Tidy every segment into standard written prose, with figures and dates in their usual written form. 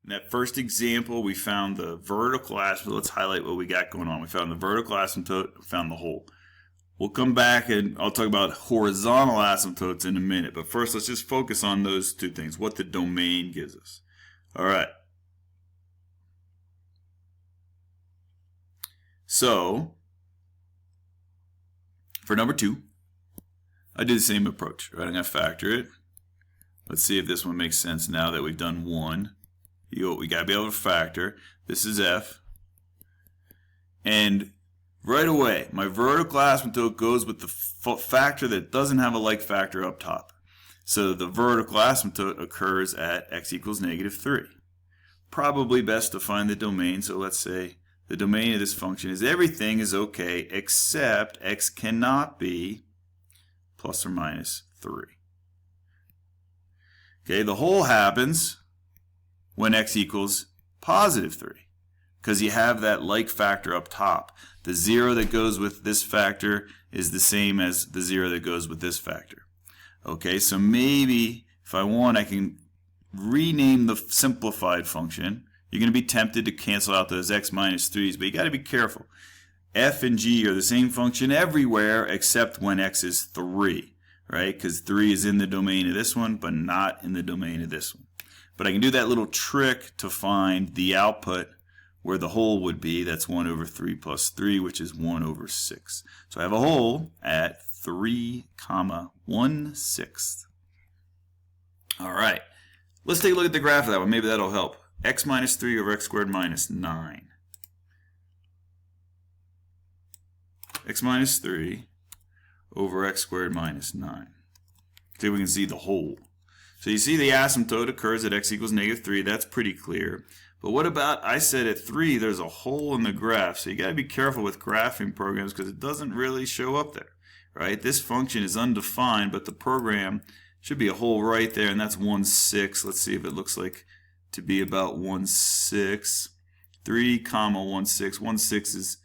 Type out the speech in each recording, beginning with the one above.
In that first example, we found the vertical asymptote. Let's highlight what we got going on. We found the vertical asymptote, we found the hole. We'll come back and I'll talk about horizontal asymptotes in a minute. But first, let's just focus on those two things, what the domain gives us. All right. So, for number 2, I did the same approach. Right? I'm going to factor it. Let's see if this one makes sense now that we've done 1. We got to be able to factor. This is f. And right away, my vertical asymptote goes with the factor that doesn't have a like factor up top. So the vertical asymptote occurs at x equals -3. Probably best to find the domain. So let's say the domain of this function is everything is okay except x cannot be plus or minus 3. Okay, the whole happens when x equals +3, because you have that like factor up top. The 0 that goes with this factor is the same as the 0 that goes with this factor. Okay, so maybe if I want, I can rename the simplified function. You're going to be tempted to cancel out those x minus 3's, but you got to be careful. F and g are the same function everywhere except when x is 3, right? Because 3 is in the domain of this one, but not in the domain of this one. But I can do that little trick to find the output where the hole would be. That's 1 over 3 plus 3, which is 1 over 6. So I have a hole at 3, 1/6. All right. Let's take a look at the graph of that one. Maybe that'll help. X minus 3 over x squared minus 9. X minus 3 over x squared minus 9. See if we can see the hole. So you see the asymptote occurs at x equals -3. That's pretty clear. But what about, I said at 3, there's a hole in the graph. So you got to be careful with graphing programs because it doesn't really show up there. Right? This function is undefined, but the program should be a hole right there, and that's 1/6. Let's see if it looks like to be about 1/6. 3, 1/6. 1/6 is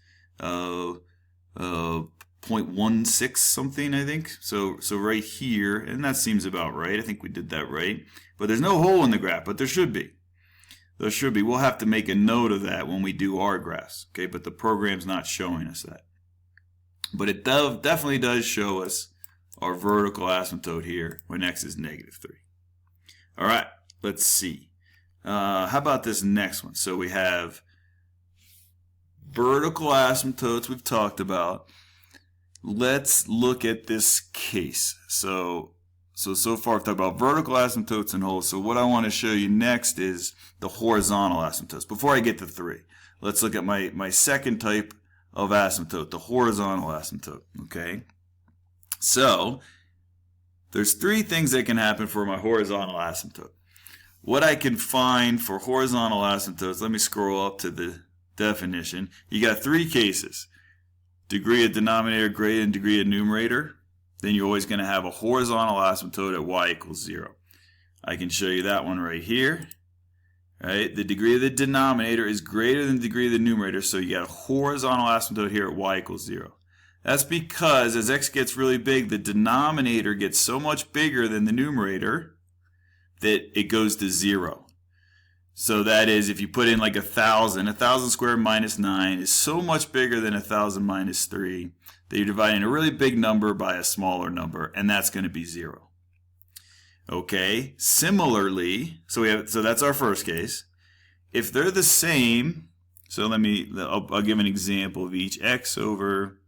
0.16 something, I think. So right here, and that seems about right. I think we did that right. But there's no hole in the graph, but there should be. There should be. We'll have to make a note of that when we do our graphs. Okay, but the program's not showing us that. But it definitely does show us our vertical asymptote here when x is -3. All right, let's see. How about this next one? So we have vertical asymptotes we've talked about. Let's look at this case. So far I've talked about vertical asymptotes and holes. So what I want to show you next is the horizontal asymptotes. Before I get to 3, let's look at my second type of asymptote, the horizontal asymptote. Okay. So there's 3 things that can happen for my horizontal asymptote. What I can find for horizontal asymptotes, let me scroll up to the definition. You got 3 cases. Degree of denominator greater than degree of numerator. Then you're always going to have a horizontal asymptote at y equals 0. I can show you that one right here. Right? The degree of the denominator is greater than the degree of the numerator, so you got a horizontal asymptote here at y equals 0. That's because as x gets really big, the denominator gets so much bigger than the numerator that it goes to 0. So that is, if you put in like 1,000 squared minus 9 is so much bigger than 1,000 minus 3 that you're dividing a really big number by a smaller number, and that's going to be 0. Okay, similarly, so that's our first case. If they're the same, so I'll give an example of each. X over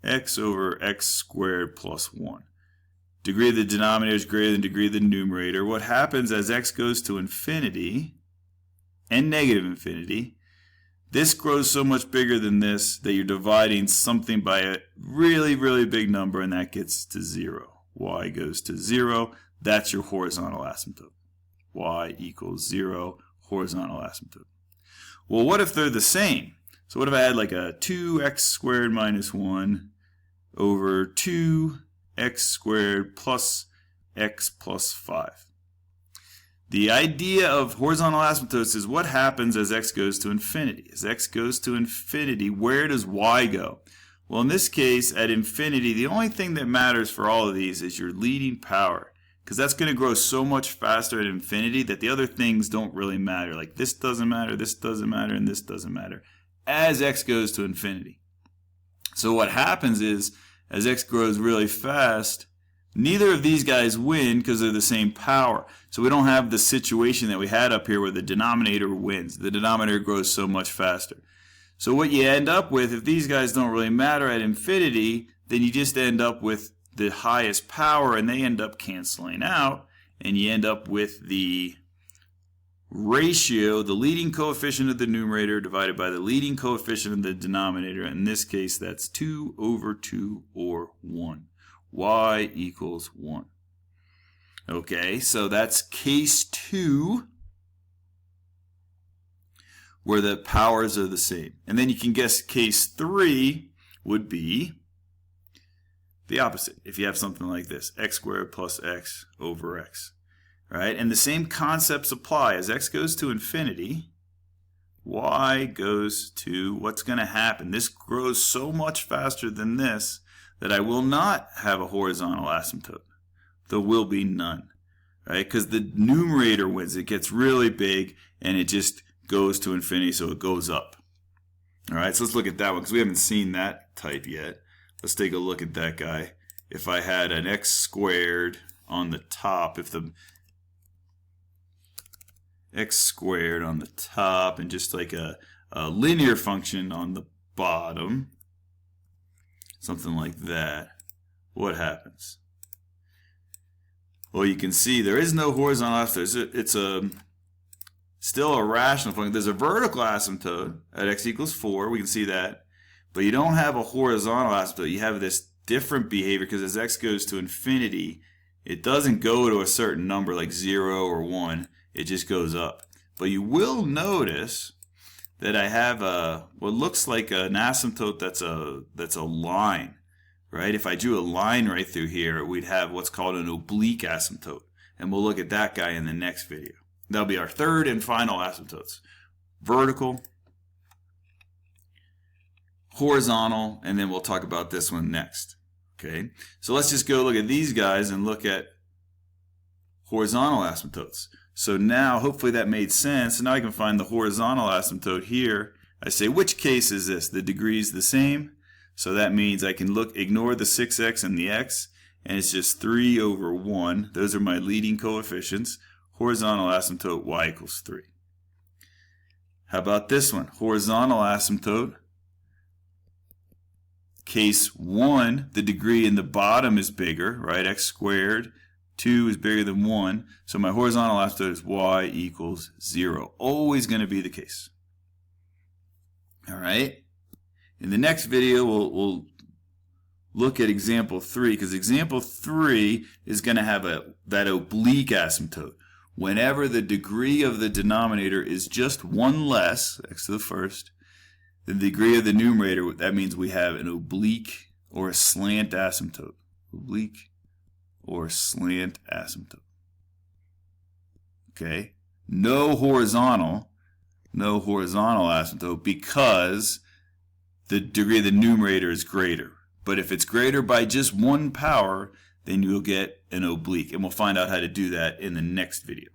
x squared plus 1. Degree of the denominator is greater than degree of the numerator. What happens as x goes to infinity and negative infinity, this grows so much bigger than this that you're dividing something by a really, really big number, and that gets to 0. Y goes to 0. That's your horizontal asymptote. Y equals 0, horizontal asymptote. Well, what if they're the same? So what if I had like a 2x squared minus 1 over 2x squared plus x plus 5? The idea of horizontal asymptotes is what happens as x goes to infinity. As x goes to infinity, where does y go? Well, in this case, at infinity, the only thing that matters for all of these is your leading power. because that's going to grow so much faster at infinity that the other things don't really matter. Like this doesn't matter, this doesn't matter, and this doesn't matter as x goes to infinity. So what happens is, as x grows really fast, neither of these guys win because they're the same power. So we don't have the situation that we had up here where the denominator wins. The denominator grows so much faster. So what you end up with, if these guys don't really matter at infinity, then you just end up with the highest power, and they end up canceling out, and you end up with the ratio, the leading coefficient of the numerator divided by the leading coefficient of the denominator. In this case, that's 2 over 2, or 1. Y equals 1. Okay, so that's case 2, where the powers are the same. And then you can guess case 3 would be the opposite. If you have something like this, x squared plus x over x. Right? And the same concepts apply. As x goes to infinity, y goes to, what's going to happen? This grows so much faster than this that I will not have a horizontal asymptote. There will be none. Right? Because the numerator wins. It gets really big and it just goes to infinity, so it goes up. All right, so let's look at that one because we haven't seen that type yet. Let's take a look at that guy. If I had an x squared on the top, if the x squared on the top and just like a linear function on the bottom, something like that, what happens? Well, you can see there is no horizontal asymptote. It's still a rational function. There's a vertical asymptote at x equals 4. We can see that. But you don't have a horizontal asymptote. You have this different behavior because as x goes to infinity, it doesn't go to a certain number like 0 or 1. It just goes up. But you will notice that I have what looks like an asymptote that's a line. Right? If I drew a line right through here, we'd have what's called an oblique asymptote. And we'll look at that guy in the next video. That'll be our third and final asymptotes. Vertical, horizontal, and then we'll talk about this one next. Okay? So let's just go look at these guys and look at horizontal asymptotes. So now, hopefully that made sense. So now I can find the horizontal asymptote here. I say, which case is this? The degree is the same. So that means I can ignore the 6x and the x, and it's just 3 over 1. Those are my leading coefficients. Horizontal asymptote y equals 3. How about this one? Horizontal asymptote. Case 1, the degree in the bottom is bigger, right? X squared. 2 is bigger than 1. So my horizontal asymptote is y equals 0. Always going to be the case. All right? In the next video, we'll look at example 3, because example 3 is going to have that oblique asymptote. Whenever the degree of the denominator is just 1 less, x to the first, the degree of the numerator, that means we have an oblique or a slant asymptote. Oblique or slant asymptote. Okay? No horizontal asymptote because the degree of the numerator is greater. But if it's greater by just 1 power, then you'll get an oblique. And we'll find out how to do that in the next video.